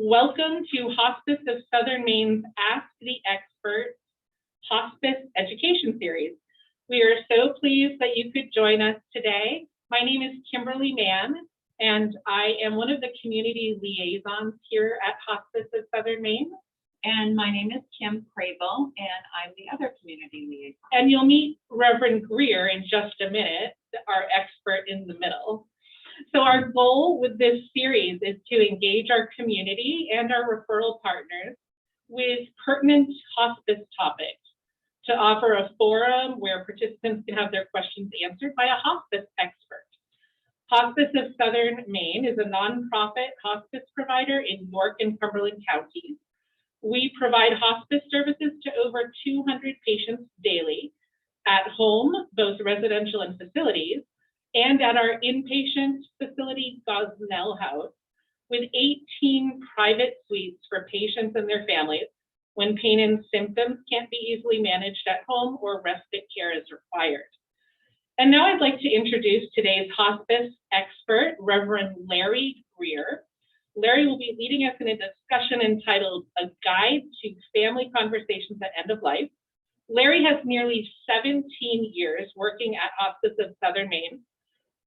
Welcome to Hospice of Southern Maine's Ask the Expert Hospice Education Series. We are so pleased that you could join us today. My name is Kimberly Mann, and I am one of the community liaisons here at Hospice of Southern Maine. And my name is Kim Crable, and I'm the other community liaison. And you'll meet Reverend Greer in just a minute, our expert in the middle. So our goal with this series is to engage our community and our referral partners with pertinent hospice topics, to offer a forum where participants can have their questions answered by a hospice expert. Hospice of Southern Maine is a nonprofit hospice provider in York and Cumberland counties. We provide hospice services to over 200 patients daily at home, both residential and facilities, and at our inpatient facility, Gosnell House, with 18 private suites for patients and their families when pain and symptoms can't be easily managed at home or respite care is required. And now I'd like to introduce today's hospice expert, Reverend Larry Greer. Larry will be leading us in a discussion entitled A Guide to Family Conversations at End of Life. Larry has nearly 17 years working at Hospice of Southern Maine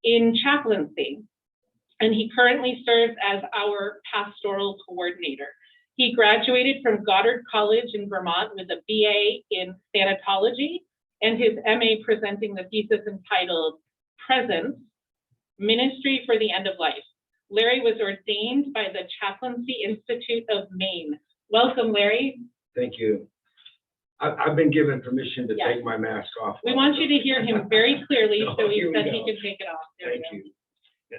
in chaplaincy, and he currently serves as our pastoral coordinator. He graduated from Goddard College in Vermont with a BA in thanatology and his MA presenting the thesis entitled Presence, Ministry for the End of Life. Larry was ordained by the Chaplaincy Institute of Maine. Welcome, Larry. Thank you. I've been given permission to take my mask off. We want you to hear him very clearly, so he said he can take it off. Thank you.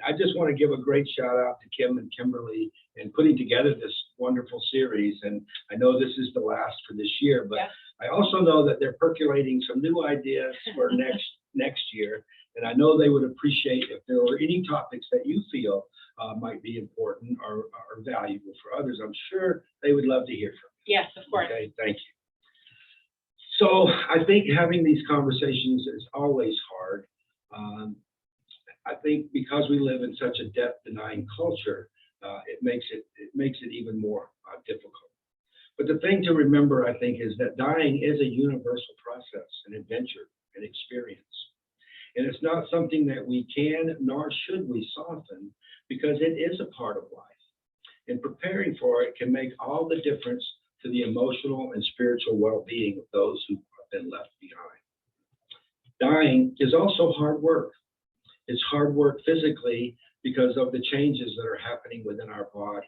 I just want to give a great shout out to Kim and Kimberly in putting together this wonderful series. And I know this is the last for this year, but I also know that they're percolating some new ideas for next year. And I know they would appreciate if there were any topics that you feel might be important or valuable for others. I'm sure they would love to hear from you. Yes, of course. Okay, thank you. So I think having these conversations is always hard. I think because we live in such a death-denying culture, it makes it even more difficult. But the thing to remember, I think, is that dying is a universal process, an adventure, an experience. And it's not something that we can nor should we soften, because it is a part of life. And preparing for it can make all the difference to the emotional and spiritual well-being of those who have been left behind. Dying is also hard work. It's hard work physically because of the changes that are happening within our body.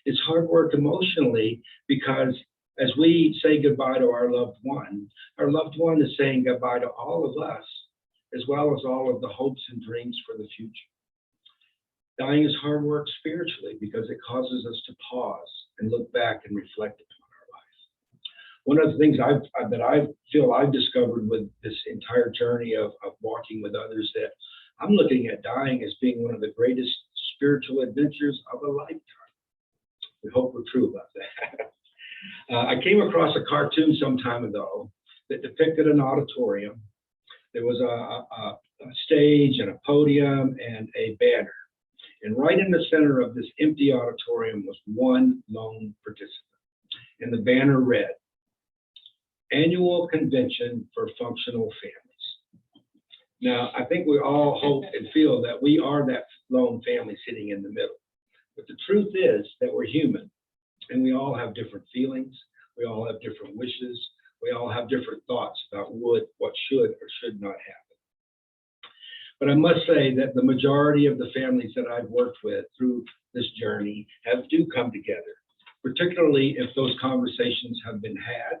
It's hard work emotionally because as we say goodbye to our loved one is saying goodbye to all of us, as well as all of the hopes and dreams for the future. Dying is hard work spiritually because it causes us to pause and look back and reflect upon our life. One of the things that I feel I've discovered with this entire journey of walking with others, that I'm looking at dying as being one of the greatest spiritual adventures of a lifetime. We hope we're true about that. I came across a cartoon some time ago that depicted an auditorium. There was a stage and a podium and a banner. And right in the center of this empty auditorium was one lone participant. And the banner read, Annual Convention for Functional Families. Now, I think we all hope and feel that we are that lone family sitting in the middle. But the truth is that we're human, and we all have different feelings. We all have different wishes. We all have different thoughts about what should or should not happen. But I must say that the majority of the families that I've worked with through this journey do come together, particularly if those conversations have been had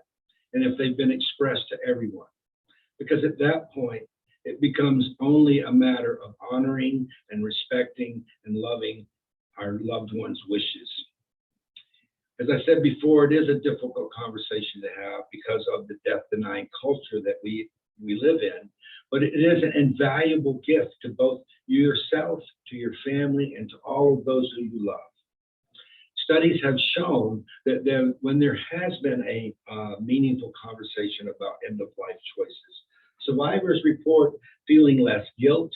and if they've been expressed to everyone. Because at that point, it becomes only a matter of honoring and respecting and loving our loved ones' wishes. As I said before, it is a difficult conversation to have because of the death-denying culture that we live in, but it is an invaluable gift to both yourself, to your family, and to all of those who you love. Studies have shown that when there has been a meaningful conversation about end-of-life choices, survivors report feeling less guilt,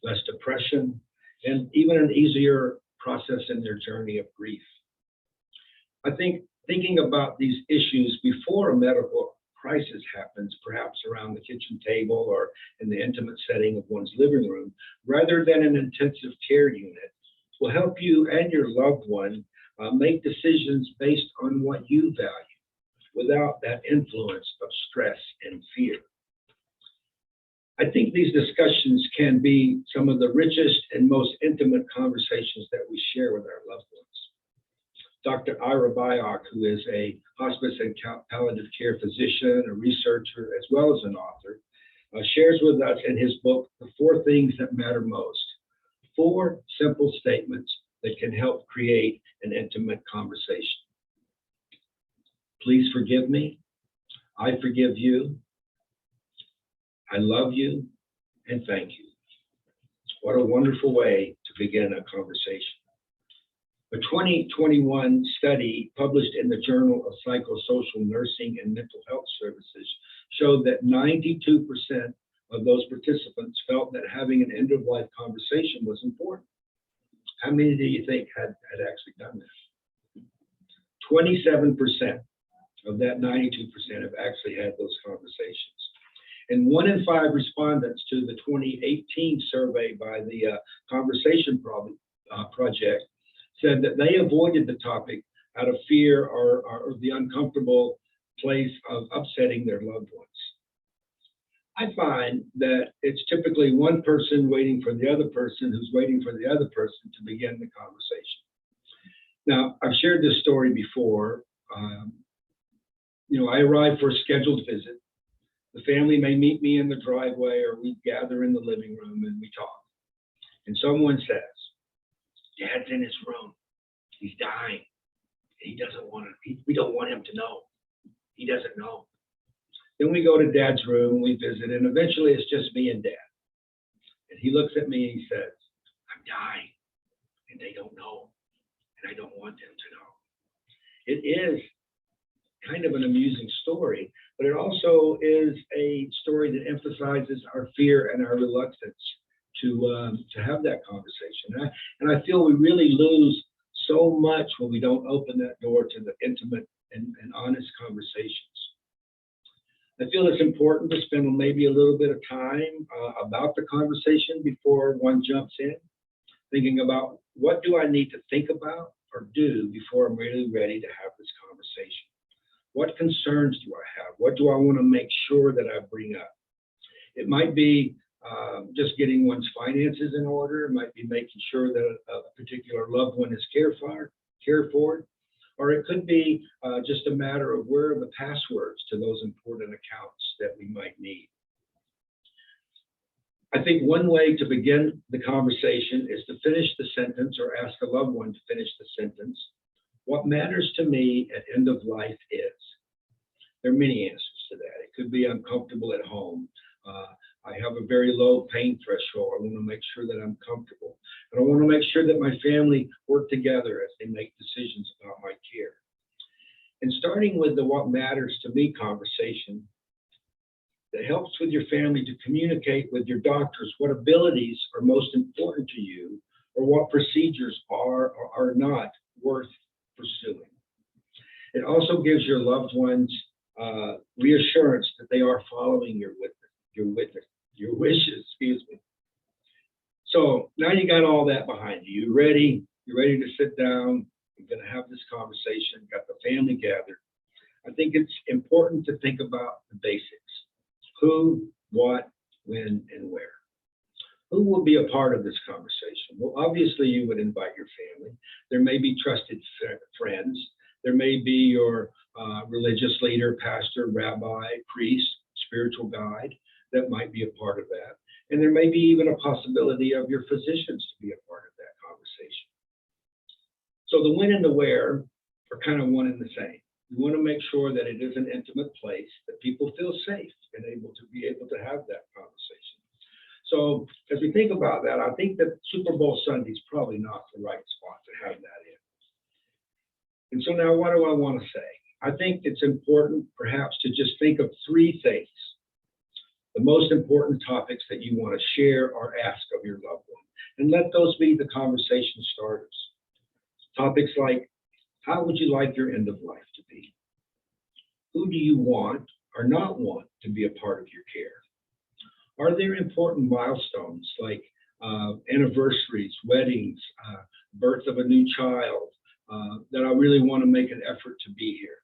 less depression, and even an easier process in their journey of grief. I think thinking about these issues before a medical crisis happens, perhaps around the kitchen table or in the intimate setting of one's living room, rather than an intensive care unit, will help you and your loved one make decisions based on what you value, without that influence of stress and fear. I think these discussions can be some of the richest and most intimate conversations that we share with our loved ones. Dr. Ira Byock, who is a hospice and palliative care physician, a researcher, as well as an author, shares with us in his book, The 4 Things That Matter Most, 4 simple statements that can help create an intimate conversation. Please forgive me. I forgive you. I love you, and thank you. What a wonderful way to begin a conversation. A 2021 study published in the Journal of Psychosocial Nursing and Mental Health Services showed that 92% of those participants felt that having an end-of-life conversation was important. How many do you think had actually done this? 27% of that 92% have actually had those conversations. And 1 in 5 respondents to the 2018 survey by the Conversation Project said that they avoided the topic out of fear or the uncomfortable place of upsetting their loved ones. I find that it's typically one person waiting for the other person who's waiting for the other person to begin the conversation. Now, I've shared this story before. I arrive for a scheduled visit. The family may meet me in the driveway, or we gather in the living room and we talk. And someone says, Dad's in his room. He's dying. He doesn't want to, we don't want him to know. He doesn't know. Then we go to Dad's room, we visit, and eventually it's just me and Dad. And he looks at me and he says, I'm dying, and they don't know, and I don't want them to know. It is kind of an amusing story, but it also is a story that emphasizes our fear and our reluctance to have that conversation. And I feel we really lose so much when we don't open that door to the intimate and honest conversations. I feel it's important to spend maybe a little bit of time about the conversation before one jumps in, thinking about what do I need to think about or do before I'm really ready to have this conversation. What concerns do I have? What do I want to make sure that I bring up? It might be just getting one's finances in order. It might be making sure that a particular loved one is cared for. Or it could be just a matter of where are the passwords to those important accounts that we might need. I think one way to begin the conversation is to finish the sentence or ask a loved one to finish the sentence. What matters to me at end of life is. There are many answers to that. It could be uncomfortable at home. I have a very low pain threshold. I want to make sure that I'm comfortable. And I want to make sure that my family work together as they make decisions about my care. And starting with the what matters to me conversation, that helps with your family to communicate with your doctors what abilities are most important to you or what procedures are or are not worth pursuing. It also gives your loved ones reassurance that they are following your wishes, excuse me. So now you got all that behind you. You're ready to sit down. You're going to have this conversation, got the family gathered. I think it's important to think about the basics. Who, what, when, and where. Who will be a part of this conversation? Well, obviously you would invite your family. There may be trusted friends. There may be your religious leader, pastor, rabbi, priest, spiritual guide that might be a part of that. And there may be even a possibility of your physicians to be a part of that conversation. So the when and the where are kind of one and the same. You want to make sure that it is an intimate place, that people feel safe and able to have that conversation. So as we think about that, I think that Super Bowl Sunday is probably not the right spot to have that in. And so now what do I want to say? I think it's important perhaps to just think of 3 things, the most important topics that you want to share or ask of your loved one. And let those be the conversation starters. Topics like, How would you like your end of life to be? Who do you want or not want to be a part of your care? Are there important milestones like anniversaries, weddings, birth of a new child that I really want to make an effort to be here?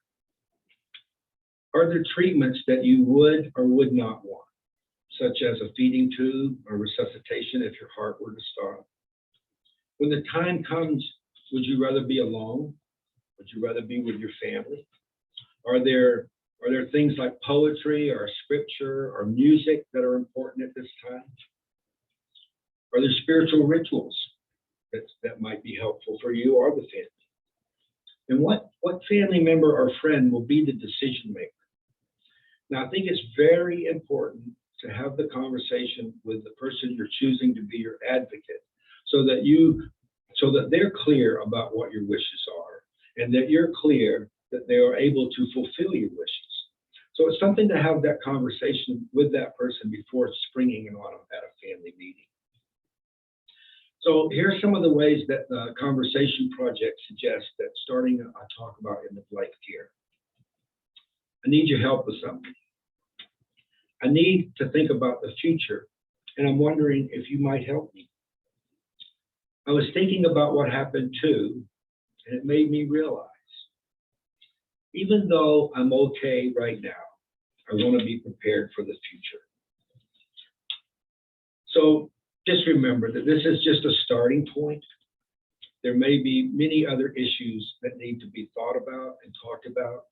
Are there treatments that you would or would not want, such as a feeding tube or resuscitation if your heart were to stop? When the time comes, would you rather be alone? Would you rather be with your family? Are there things like poetry or scripture or music that are important at this time? Are there spiritual rituals that might be helpful for you or the family? And what family member or friend will be the decision maker? Now, I think it's very important to have the conversation with the person you're choosing to be your advocate, so that they're clear about what your wishes are, and that you're clear that they are able to fulfill your wishes. So it's something to have that conversation with that person before springing it on them at a family meeting. So here are some of the ways that the conversation project suggests that starting a talk about end of life care. I need your help with something. I need to think about the future, and I'm wondering if you might help me. I was thinking about what happened too, and it made me realize, even though I'm okay right now, I want to be prepared for the future. So just remember that this is just a starting point. There may be many other issues that need to be thought about and talked about.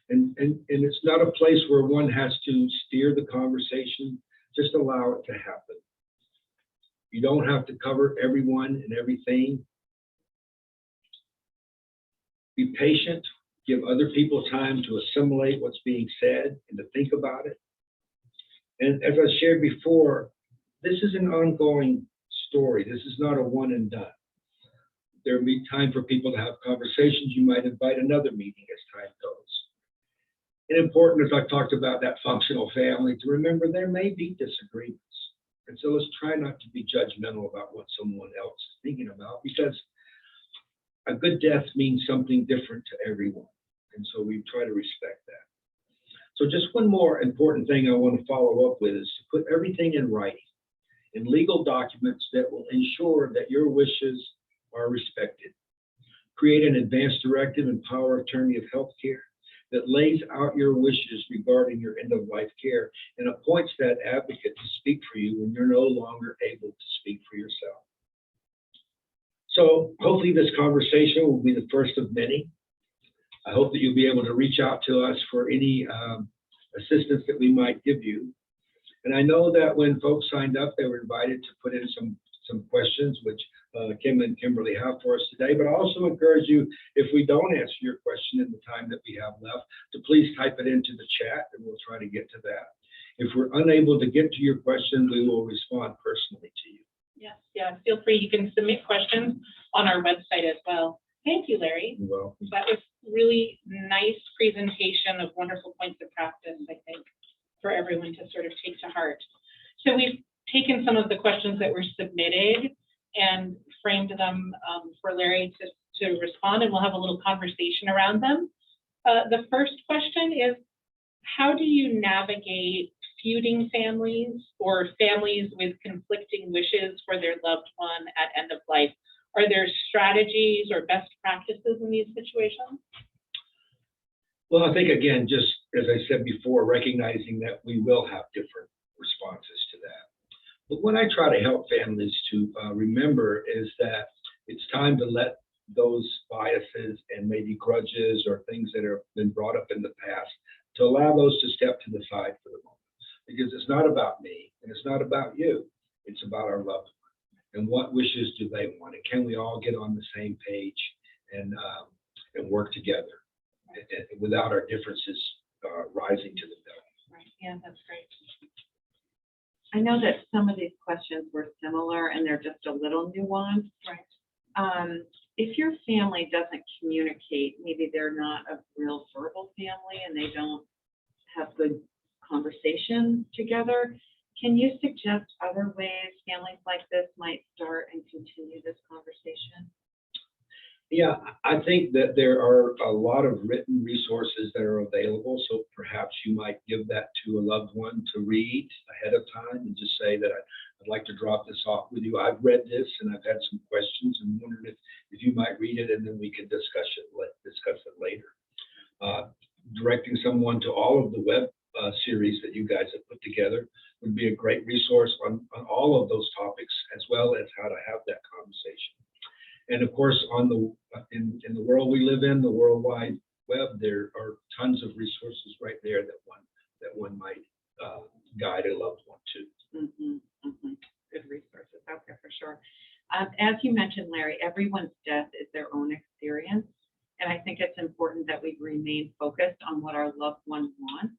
And it's not a place where one has to steer the conversation, just allow it to happen. You don't have to cover everyone and everything. Be patient, give other people time to assimilate what's being said and to think about it. And as I shared before, this is an ongoing story. This is not a one and done. There will be time for people to have conversations. You might invite another meeting as time goes. And important, as I talked about that functional family, to remember there may be disagreements. And so let's try not to be judgmental about what someone else is thinking about, because a good death means something different to everyone. And so we try to respect that. So just one more important thing I want to follow up with is to put everything in writing, in legal documents that will ensure that your wishes are respected. Create an advance directive and power of attorney of healthcare that lays out your wishes regarding your end-of-life care and appoints that advocate to speak for you when you're no longer able to speak for yourself. So hopefully this conversation will be the first of many. I hope that you'll be able to reach out to us for any assistance that we might give you. And I know that when folks signed up, they were invited to put in some questions, which Kim and Kimberly have for us today. But I also encourage you, if we don't answer your question in the time that we have left, to please type it into the chat and we'll try to get to that. If we're unable to get to your question, we will respond personally to you. Yes, yeah, feel free. You can submit questions on our website as well. Thank you, Larry. You're welcome. That was really nice presentation of wonderful points of practice, I think, for everyone to sort of take to heart. So we've taken some of the questions that were submitted and framed them for Larry to respond, and we'll have a little conversation around them. The first question is, how do you navigate feuding families or families with conflicting wishes for their loved one at end of life? Are there strategies or best practices in these situations? Well, I think, again, just as I said before, recognizing that we will have different responses to that. But what I try to help families to remember is that it's time to let those biases and maybe grudges or things that have been brought up in the past, to allow those to step to the side for the moment. Because it's not about me and it's not about you. It's about our loved one and what wishes do they want, and can we all get on the same page and work together without our differences rising to the top. Right. Yeah, that's great. I know that some of these questions were similar and they're just a little nuanced. Right. If your family doesn't communicate, maybe they're not a real verbal family and they don't have good conversation together, can you suggest other ways families like this might start and continue this conversation? Yeah, I think that there are a lot of written resources that are available, so perhaps you might give that to a loved one to read ahead of time and just say that I'd like to drop this off with you. I've read this and I've had some questions and wondered if you might read it, and then we can discuss it later. Directing someone to all of the web series that you guys have put together would be a great resource on all of those topics, as well as how to have that conversation. And of course, in the world we live in, the World Wide Web, there are tons of resources right there that one might guide a loved one to. Mm-hmm, mm-hmm. Good resources out there for sure. As you mentioned, Larry, everyone's death is their own experience. And I think it's important that we remain focused on what our loved one wants.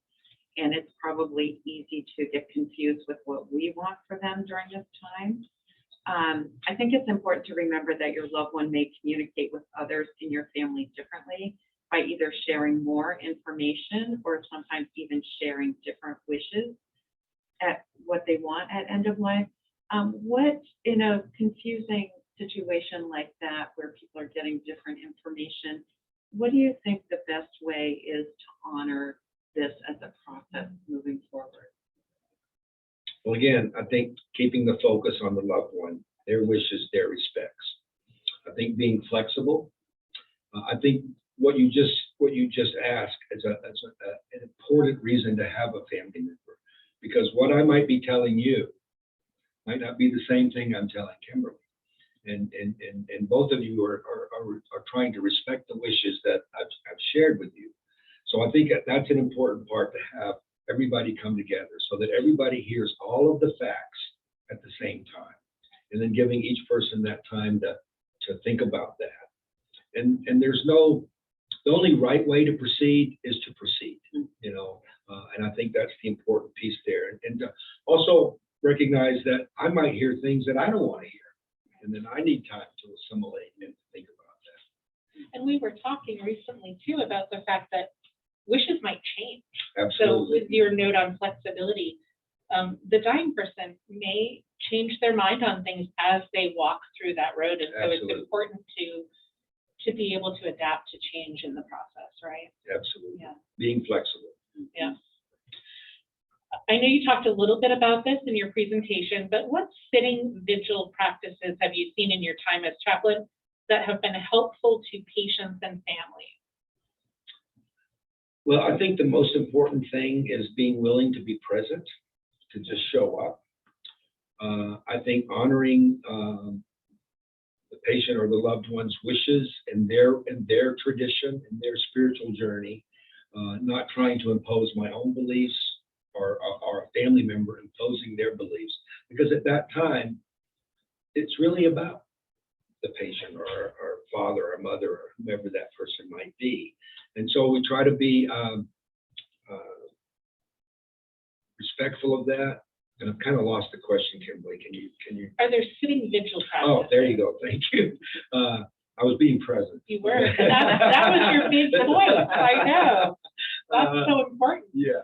And it's probably easy to get confused with what we want for them during this time. I think it's important to remember that your loved one may communicate with others in your family differently by either sharing more information or sometimes even sharing different wishes at what they want at end of life. What, in a confusing situation like that, where people are getting different information, what do you think the best way is to honor this as a process moving forward? Well, again, I think keeping the focus on the loved one, their wishes, their respects. I think being flexible. I think what you just asked is an important reason to have a family member, because what I might be telling you might not be the same thing I'm telling Kimberly, and both of you are trying to respect the wishes that I've shared with you. So I think that's an important part, to have everybody come together so that everybody hears all of the facts at the same time, and then giving each person that time to think about that. And there's the only right way to proceed is to proceed, and I think that's the important piece there. And also recognize that I might hear things that I don't want to hear, and then I need time to assimilate and think about that. And we were talking recently too about the fact that wishes might change. Absolutely. So with your note on flexibility, the dying person may change their mind on things as they walk through that road. And so Absolutely. it's important to be able to adapt to change in the process, right? Absolutely. Yeah. Being flexible. Yeah. I know you talked a little bit about this in your presentation, but what sitting vigil practices have you seen in your time as chaplain that have been helpful to patients and families? Well, I think the most important thing is being willing to be present, to just show up. I think honoring the patient or the loved one's wishes and their tradition and their spiritual journey, not trying to impose my own beliefs or a family member imposing their beliefs, because at that time, it's really about the patient or father or mother or whomever that person might be. And so we try to be respectful of that. And I've kind of lost the question, Kimberly. Can you? Are there sitting vigil practices? Oh, there you go. Thank you. I was being present. You were. And that was your big point. I know. That's so important. Yeah.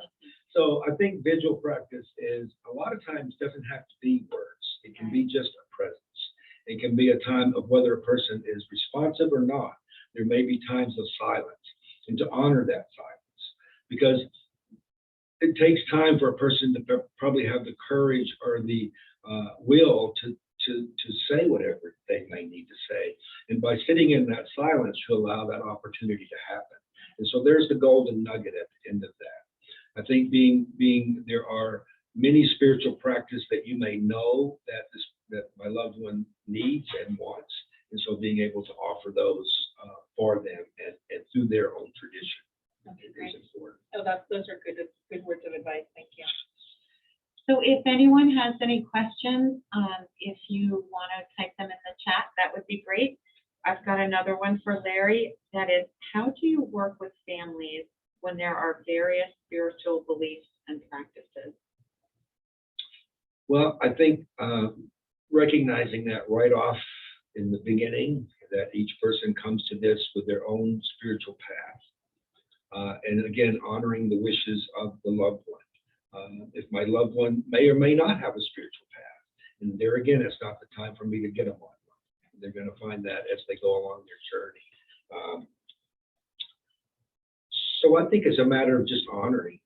So I think vigil practice is a lot of times doesn't have to be words. It can be just a presence. It can be a time of whether a person is responsive or not. There may be times of silence, and to honor that silence, because it takes time for a person to probably have the courage or the will to say whatever they may need to say. And by sitting in that silence, you allow that opportunity to happen. And so there's the golden nugget at the end of that. I think there are many spiritual practices that you may know that my loved one needs and wants. And so being able to offer those for them and through their own tradition is important. Oh, those are good words of advice. Thank you. So if anyone has any questions, if you want to type them in the chat, that would be great. I've got another one for Larry. That is, how do you work with families when there are various spiritual beliefs and practices? Well, I think recognizing that right off in the beginning, that each person comes to this with their own spiritual path. And again, honoring the wishes of the loved one. If my loved one may or may not have a spiritual path, and there again, it's not the time for me to get them on one. They're going to find that as they go along their journey. So I think it's a matter of just honoring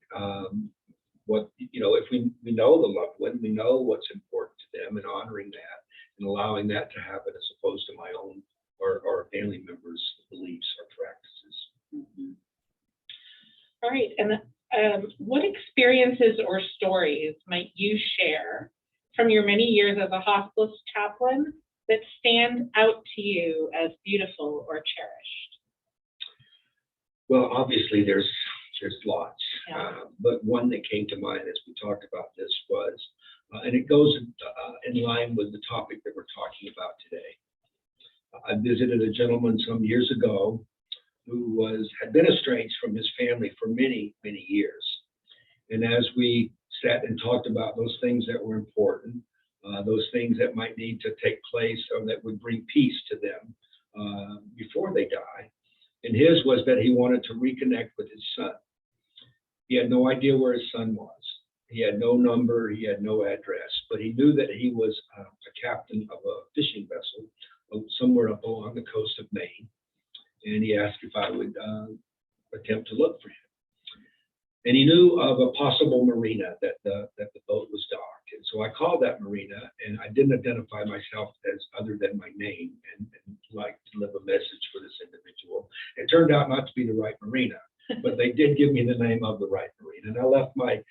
what, if we know the loved one, we know what's important to them, and honoring that and allowing that to happen as opposed to my own or family members' beliefs or practices. Mhm. All right, and what experiences or stories might you share from your many years as a hospice chaplain that stand out to you as beautiful or cherished? Well, obviously there's lots, Yeah. but one that came to mind as we talked about this was, and it goes in line with the topic that we're talking about today. I visited a gentleman some years ago who had been estranged from his family for many, many years. And as we sat and talked about those things that were important, those things that might need to take place or that would bring peace to them before they die, and his was that he wanted to reconnect with his son. He had no idea where his son was. He had no number, he had no address, but he knew that he was a captain of a fishing vessel somewhere up along the coast of Maine. And he asked if I would attempt to look for him. And he knew of a possible marina that the boat was docked. And so I called that marina, and I didn't identify myself as other than my name and like to leave a message for this individual. It turned out not to be the right marina, but they did give me the name of the right marina. And I left my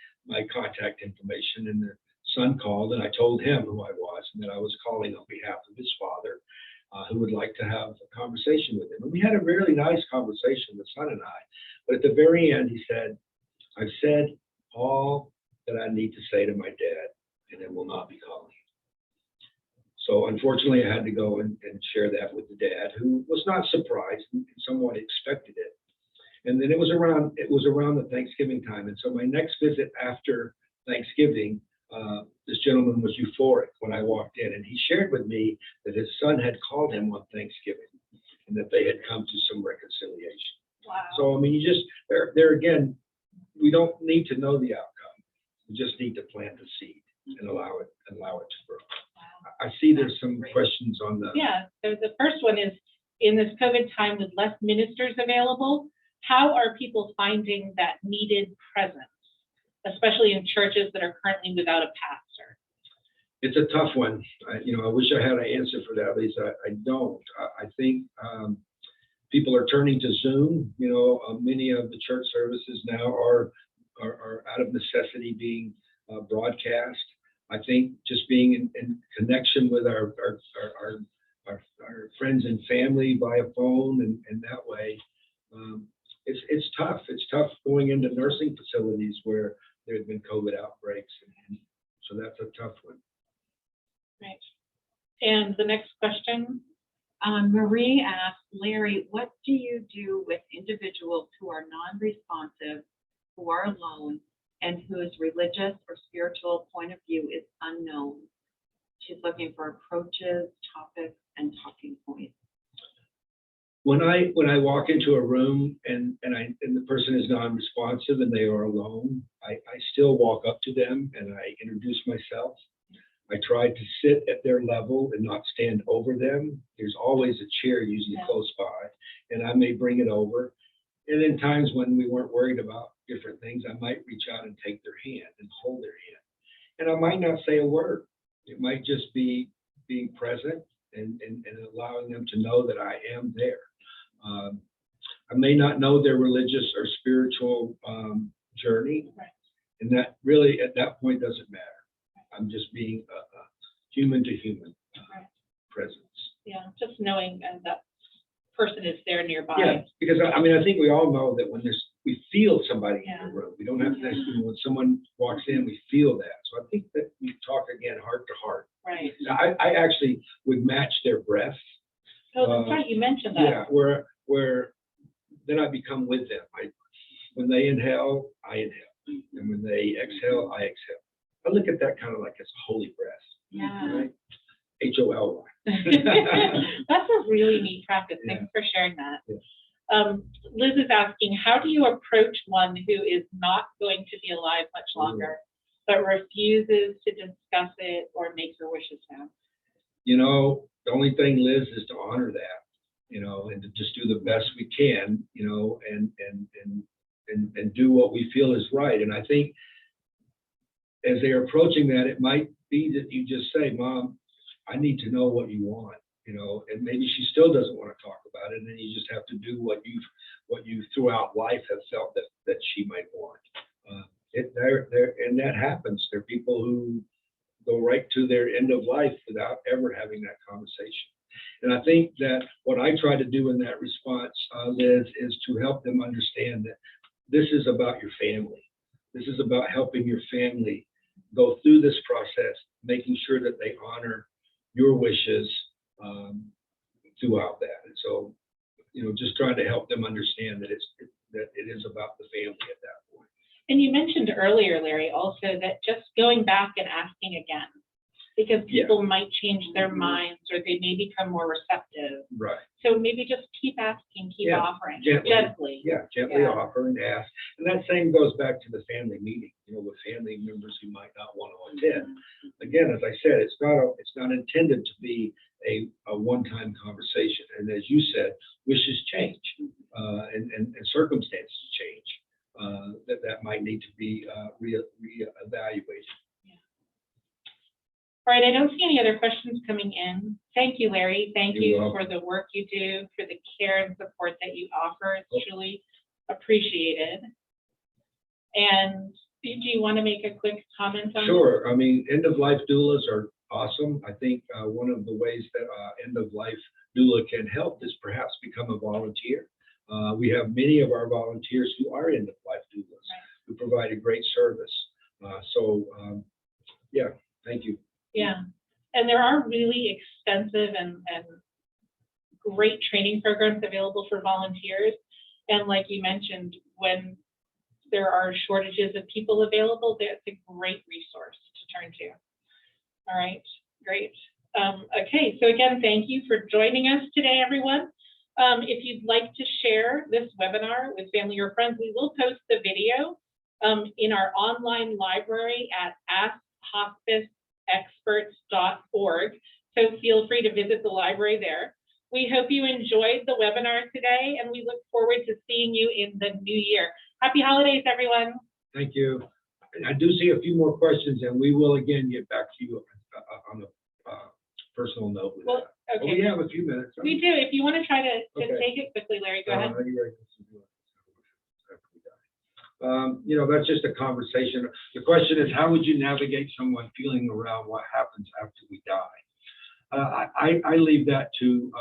contact information, and the son called, and I told him who I was and that I was calling on behalf of his father, who would like to have a conversation with him. And we had a really nice conversation, the son and I. But at the very end, he said, "I've said all that I need to say to my dad, and then will not be calling." So unfortunately, I had to go and share that with the dad, who was not surprised and somewhat expected it. And then it was around the Thanksgiving time. And so my next visit after Thanksgiving, this gentleman was euphoric when I walked in, and he shared with me that his son had called him on Thanksgiving and that they had come to some reconciliation. Wow. So I mean, you just there again, we don't need to know the outcome. We just need to plant the seed and allow it to grow. Wow. I see there's some questions on the. Yeah, so the first one is, in this COVID time with less ministers available, how are people finding that needed presence, especially in churches that are currently without a pastor? It's a tough one. I wish I had an answer for that, Lisa. I don't. I think people are turning to Zoom. Many of the church services now are out of necessity being broadcast. I think just being in connection with our friends and family via phone and that way, it's tough. It's tough going into nursing facilities where there have been COVID outbreaks, and so that's a tough one. Right. And the next question. Marie asked, Larry, what do you do with individuals who are non-responsive, who are alone, and whose religious or spiritual point of view is unknown? She's looking for approaches, topics, and talking points. When I walk into a room and the person is non-responsive and they are alone, I still walk up to them and I introduce myself. I try to sit at their level and not stand over them. There's always a chair usually close by, and I may bring it over. And in times when we weren't worried about different things, I might reach out and take their hand and hold their hand. And I might not say a word. It might just be being present and allowing them to know that I am there. I may not know their religious or spiritual journey, and that really at that point doesn't matter. I'm just being a human to human presence. Yeah, just knowing that person is there nearby. Yeah, because I think we all know that when we feel somebody in the room. We don't have to, when someone walks in, we feel that. So I think that we talk again heart to heart. Right. I actually would match their breath. Oh, that's right, you mentioned that. Yeah, where then I become with them. When they inhale, I inhale. And when they exhale, I exhale. I look at that kind of like it's a holy breath. Yeah. Right? HOLY. That's a really neat practice. Thanks for sharing that. Yeah. Liz is asking, how do you approach one who is not going to be alive much longer, but refuses to discuss it or make her wishes known? you know, the only thing, Liz, is to honor that, you know, and to just do the best we can, you know, and do what we feel is right. And I think as they're approaching that, it might be that you just say, Mom, I need to know what you want, you know, and maybe she still doesn't want to talk about it, and then you just have to do what you throughout life have felt that she might want. And that happens. There are people who go right to their end of life without ever having that conversation. And I think that what I try to do in that response, Liz, is to help them understand that this is about your family. This is about helping your family go through this process, making sure that they honor your wishes throughout that. And so, you know, just trying to help them understand that it is about the family at that point. And you mentioned earlier, Larry, also that just going back and asking again, because people might change their minds, or they may become more receptive. Right. So maybe just keep asking, keep offering, gently. Yeah, gently offer and ask. And that same goes back to the family meeting, you know, with family members who might not want to attend. Again, as I said, it's not intended to be a one-time conversation. And as you said, wishes change, and circumstances change. That might need to be reevaluated. All right, I don't see any other questions coming in. Thank you, Larry. Thank You're you welcome. for the work you do, for the care and support that you offer. It's truly appreciated. And do you want to make a quick comment on Sure. I mean, end-of-life doulas are awesome. I think one of the ways that end-of-life doula can help is perhaps become a volunteer. We have many of our volunteers who are end-of-life doulas, who provide a great service. Yeah, thank you. Yeah, and there are really extensive and great training programs available for volunteers. And like you mentioned, when there are shortages of people available, that's a great resource to turn to. All right, great. Okay, so again, thank you for joining us today, everyone. If you'd like to share this webinar with family or friends, we will post the video in our online library at askhospiceexperts.org. So feel free to visit the library there. We hope you enjoyed the webinar today, and we look forward to seeing you in the new year. Happy holidays, everyone. Thank you. I do see a few more questions, and we will again get back to you on a personal note with that. Okay. Well, we have a few minutes. We do. If you want to try to Okay. take it quickly, Larry, go ahead. You know, that's just a conversation. The question is, how would you navigate someone feeling around what happens after we die? I leave that to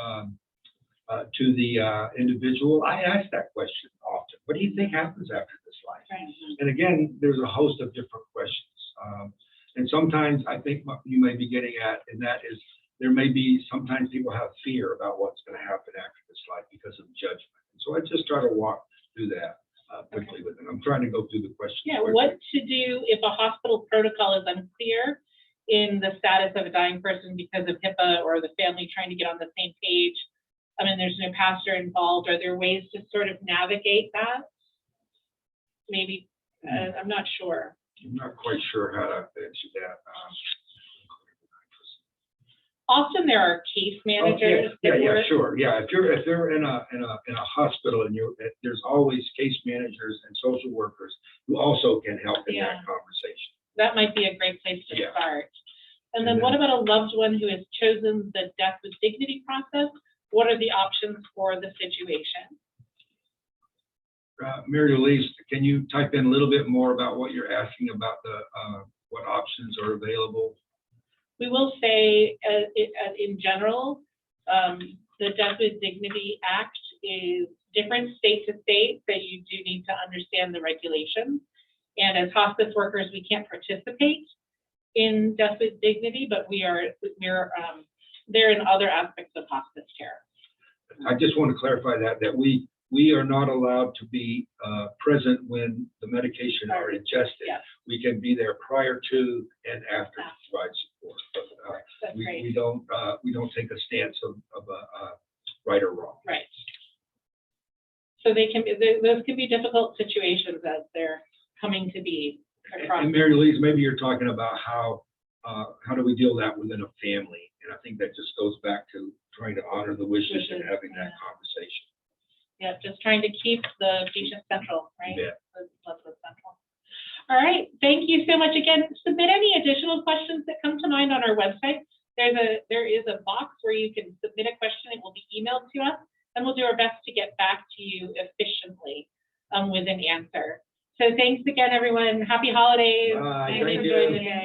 the individual. I ask that question often. What do you think happens after this life? Right. And again, there's a host of different questions. And sometimes I think what you may be getting at, and that is, there may be, sometimes people have fear about what's going to happen after this life because of judgment. And so I just try to walk through that quickly with them. I'm trying to go through the questions. Yeah, what to do if a hospital protocol is unclear in the status of a dying person because of HIPAA or the family trying to get on the same page. I mean, there's no pastor involved. Are there ways to sort of navigate that? Maybe, I'm not sure. I'm not quite sure how to answer that. Often there are case managers. Sure. Yeah, if you're in a hospital and there's always case managers and social workers who also can help in that conversation. That might be a great place to start. And then what about a loved one who has chosen the death with dignity process? What are the options for the situation? Mary Louise, can you type in a little bit more about what you're asking about what options are available? We will say, in general, the Death with Dignity Act is different state to state, so you do need to understand the regulations. And as hospice workers, we can't participate in Death with Dignity, but we're there in other aspects of hospice care. I just want to clarify that we are not allowed to be present when the medication are ingested. Yes. We can be there prior to and after to provide support. But we don't take a stance of right or wrong. Right. So those can be difficult situations as they're coming to be across. And Mary Louise, maybe you're talking about how do we deal that within a family, And I think that just goes back to trying to honor the wishes and Wishes, having that yeah. conversation. Yeah, just trying to keep the patient central, right? Yeah. That's what's central. All right, thank you so much again. Submit any additional questions that come to mind on our website. There is a box where you can submit a question. It will be emailed to us, and we'll do our best to get back to you efficiently with an answer. So thanks again, everyone. Happy holidays. Bye. Thanks Thank for you. joining us.